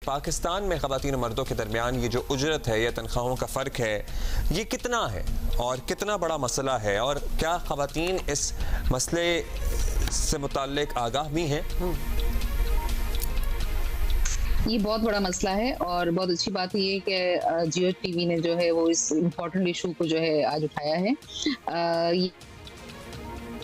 पाकिस्तान में ख़वातीन और मर्दों के दरमियान ये जो उजरत है या तनख्वाहों का फ़र्क है, ये कितना है और कितना बड़ा मसला है, और क्या ख़वातीन इस मसले से मुताल्लिक आगाह भी हैं? ये बहुत बड़ा मसला है और बहुत अच्छी बात ये है कि जियो टीवी ने जो है वो इस इम्पोर्टेंट इशू को जो है आज उठाया है।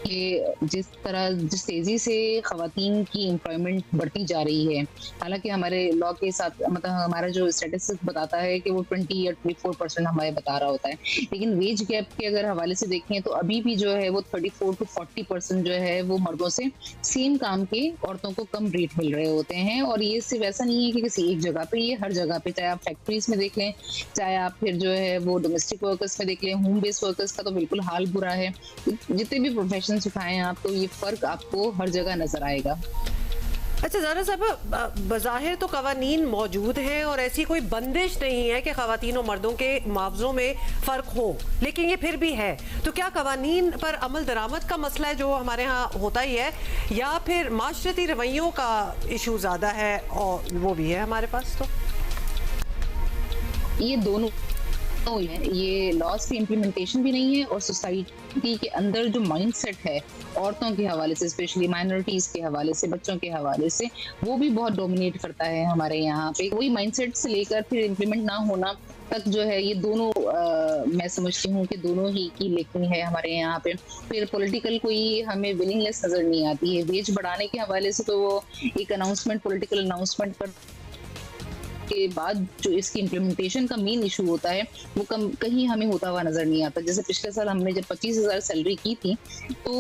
ये जिस तेजी से खवातीन की एम्प्लॉयमेंट बढ़ती जा रही है, हालांकि हमारे लॉ के साथ मतलब हमारा जो स्टेटिस्टिक्स बताता है कि वो 20 या 24% हमारे बता रहा होता है, लेकिन वेज गैप के अगर हवाले से देखें तो अभी भी जो है वो 34 to 40% जो है वो मर्दों से सेम काम के औरतों को कम रेट मिल रहे होते हैं। और ये सिर्फ ऐसा नहीं है कि किसी एक जगह पे, ये हर जगह पे, चाहे आप फैक्ट्रीज में देख लें, चाहे आप फिर जो है वो डोमेस्टिक वर्कर्स में देख लें, होम बेस्ड वर्कर्स का तो बिल्कुल हाल बुरा है। जितने भी प्रोफेशन सिखाएं आप, तो ये फर्क आपको हर जगह नजर आएगा। अच्छा ज़ारा साहब, बज़ाहिर तो कवानीन मौजूद हैं और ऐसी कोई बंदिश नहीं है कि ख़वातीन और मर्दों के मुआवज़ों में फ़र्क हो, लेकिन ये फिर भी है। तो क्या कवानीन पर अमल दरामद का मसला है जो हमारे यहाँ होता ही है, या फिर माशरती रवैयों का इशू ज़्यादा है और वो भी है हमारे पास? तो ये दोनों है, ये लॉज की इम्प्लीमेंटेशन भी नहीं है और सोसाइटी के अंदर जो माइंडसेट है औरतों के हवाले से, स्पेशली माइनॉरिटीज के हवाले से, बच्चों के हवाले से, वो भी बहुत डोमिनेट करता है हमारे यहाँ पे। वही माइंडसेट से लेकर फिर इम्प्लीमेंट ना होना तक जो है, ये दोनों मैं समझती हूँ कि दोनों ही की लेकिन है हमारे यहाँ पे। फिर पॉलिटिकल कोई हमें विलिंगनेस नजर नहीं आती है। वेज बढ़ाने के हवाले से तो वो एक अनाउंसमेंट, पॉलिटिकल अनाउंसमेंट कर के बाद जो इसकी इम्प्लीमेंटेशन का मेन इशू होता है वो कहीं हमें होता हुआ नजर नहीं आता। जैसे पिछले साल हमने जब 25,000 सैलरी की थी, तो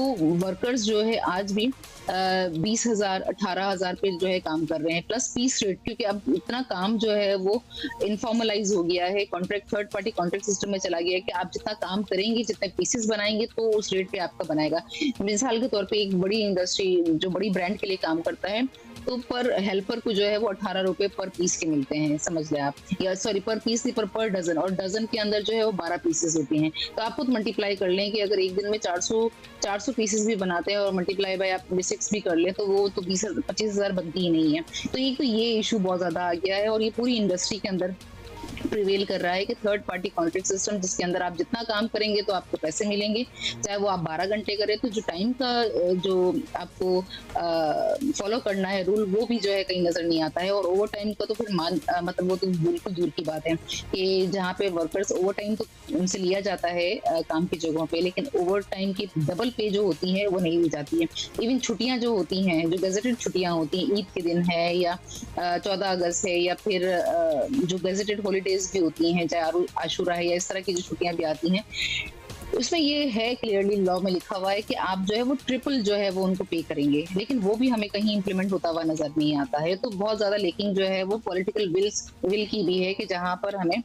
वर्कर्स जो है आज भी 20,000 18,000 पे जो है काम कर रहे हैं, प्लस पीस रेट, क्योंकि अब इतना काम जो है वो इनफॉर्मलाइज हो गया है, contract, third party contract system में चला गया है कि आप जितना काम करेंगे, जितने पीसेस बनाएंगे, तो उस रेट पे आपका बनेगा। मिसाल के तौर पे एक बड़ी इंडस्ट्री जो बड़ी ब्रांड के लिए काम करता है, तो पर हेल्पर को जो है वो 18 रुपए पर पीस के मिलते हैं, समझ लें आप, या सॉरी पर पीस नहीं, पर डजन, और डजन के अंदर जो है वो 12 पीसेस होती हैं। तो आप खुद मल्टीप्लाई कर लें कि अगर एक दिन में 400 पीसेस भी बनाते हैं और मल्टीप्लाई बाय आप 6 भी कर ले, तो वो तो 25,000 बनती ही नहीं है। तो ये इशू बहुत ज्यादा आ गया है और ये पूरी इंडस्ट्री के अंदर प्रिवेल कर रहा है कि थर्ड पार्टी कॉन्ट्रैक्ट सिस्टम, जिसके अंदर आप जितना काम करेंगे तो आपको पैसे मिलेंगे, चाहे वो आप 12 घंटे करें। तो जो टाइम का जो आपको फॉलो करना है रूल, वो भी जो है कहीं नजर नहीं आता है। और ओवर टाइम का तो फिर मतलब वो तो बिल्कुल दूर की बात है कि जहाँ पे वर्कर्स ओवर टाइम तो उनसे लिया जाता है काम की जगहों पे, लेकिन ओवर टाइम की डबल पे जो होती है वो नहीं ली जाती है। इवन छुट्टियां जो होती हैं, जो गेजेटेड छुट्टियां होती हैं, ईद के दिन है या 14 अगस्त है, या फिर जो गेजेटेड हॉलीडेज भी होती हैं, चाहे आशुरा है, या इस तरह की जो छुट्टियां भी आती हैं, उसमें ये है क्लियरली लॉ में लिखा हुआ है कि आप जो है वो ट्रिपल जो है वो उनको पे करेंगे, लेकिन वो भी हमें कहीं इंप्लीमेंट होता हुआ नजर नहीं आता है। तो बहुत ज्यादा लेकिन जो है वो पॉलिटिकल विल की भी है कि जहां पर हमें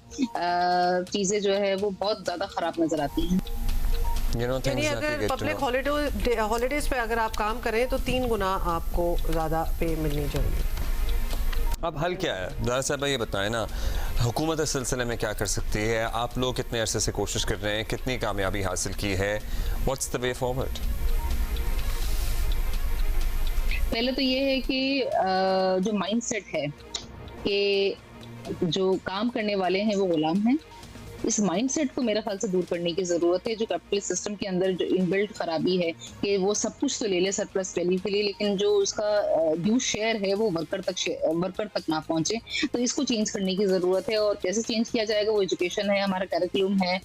चीजें जो है वो बहुत ज्यादा खराब नजर आती हैं। यानी अगर पब्लिक हॉलीडेज पे अगर आप काम करें तो 3 गुना आपको ज्यादा पे मिलनी चाहिए। अब हल क्या है ज़ारा साहब, ये बताएं ना, हुकूमत इस सिलसिले में क्या कर सकती है? आप लोग कितने अरसे से कोशिश कर रहे हैं, कितनी कामयाबी हासिल की है? What's the way forward? पहले तो ये है कि जो माइंडसेट है कि जो काम करने वाले हैं वो गुलाम हैं, इस माइंडसेट को मेरे ख्याल से दूर करने की जरूरत है। जो कैपिटलिस्ट सिस्टम के अंदर जो इनबिल्ट खराबी है कि वो सब कुछ तो ले ले सरप्लस वैल्यू के लिए, लेकिन जो उसका ड्यू शेयर है वो वर्कर तक ना पहुंचे, तो इसको चेंज करने की जरूरत है। और कैसे चेंज किया जाएगा? वो एजुकेशन है, हमारा करिकुलम है,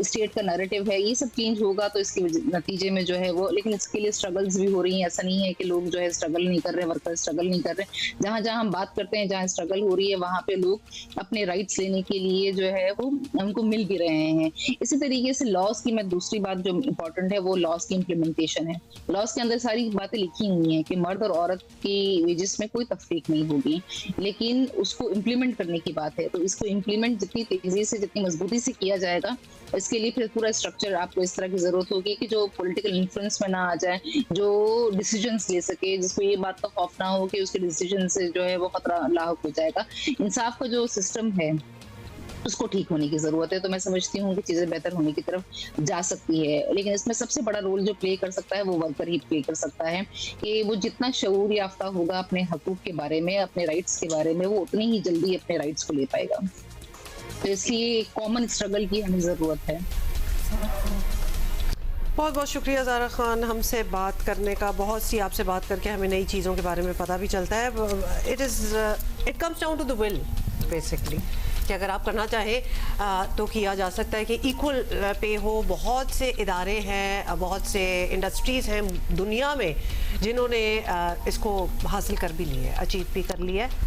स्टेट का नैरेटिव है, ये सब चेंज होगा तो इसके नतीजे में जो है वो, लेकिन इसके लिए स्ट्रगल्स भी हो रही हैं। ऐसा नहीं है कि लोग जो है स्ट्रगल नहीं कर रहे, वर्कर स्ट्रगल नहीं कर रहे। जहां जहां हम बात करते हैं, जहां स्ट्रगल हो रही है, वहां पे लोग अपने राइट्स लेने के लिए जो है वो को मिल भी रहे हैं। इसी तरीके से लॉस की, मैं दूसरी बात जो इम्पोर्टेंट है वो लॉस की इम्प्लीमेंटेशन है। लॉस के अंदर सारी बातें लिखी हुई हैं कि मर्द और औरत की वेजेस में कोई तफरीक नहीं होगी, लेकिन उसको इम्प्लीमेंट करने की बात है। तो इसको इम्प्लीमेंट जितनी तेजी से, जितनी मजबूती से किया जाएगा, इसके लिए फिर पूरा स्ट्रक्चर आपको इस तरह की जरूरत होगी कि जो पॉलिटिकल इन्फ्लुएंस में ना आ जाए, जो डिसीजंस ले सके, जिसको ये बात का खौफ ना हो कि उसके डिसीजन से जो है वो खतरा लाहक हो जाएगा। इंसाफ का जो सिस्टम है उसको ठीक होने की जरूरत है। तो मैं समझती हूँ कि चीजें बेहतर होने की तरफ जा सकती है, लेकिन इसमें सबसे बड़ा रोल जो प्ले कर सकता है वो वर्कर ही प्ले कर सकता है कि वो जितना शऊर याफ्ता होगा अपने हकूक के बारे में, अपने राइट्स के बारे में, वो उतनी ही जल्दी अपने राइट्स को ले पाएगा। तो इसलिए कॉमन स्ट्रगल की हमें जरूरत है। बहुत बहुत शुक्रिया ज़ारा खान हमसे बात करने का। बहुत सी आपसे बात करके हमें नई चीज़ों के बारे में पता भी चलता है। It comes down to the will basically, कि अगर आप करना चाहें तो किया जा सकता है कि इक्वल पे हो। बहुत से इदारे हैं, बहुत से इंडस्ट्रीज़ हैं दुनिया में जिन्होंने इसको हासिल कर भी लिया है, अचीव भी कर लिया है।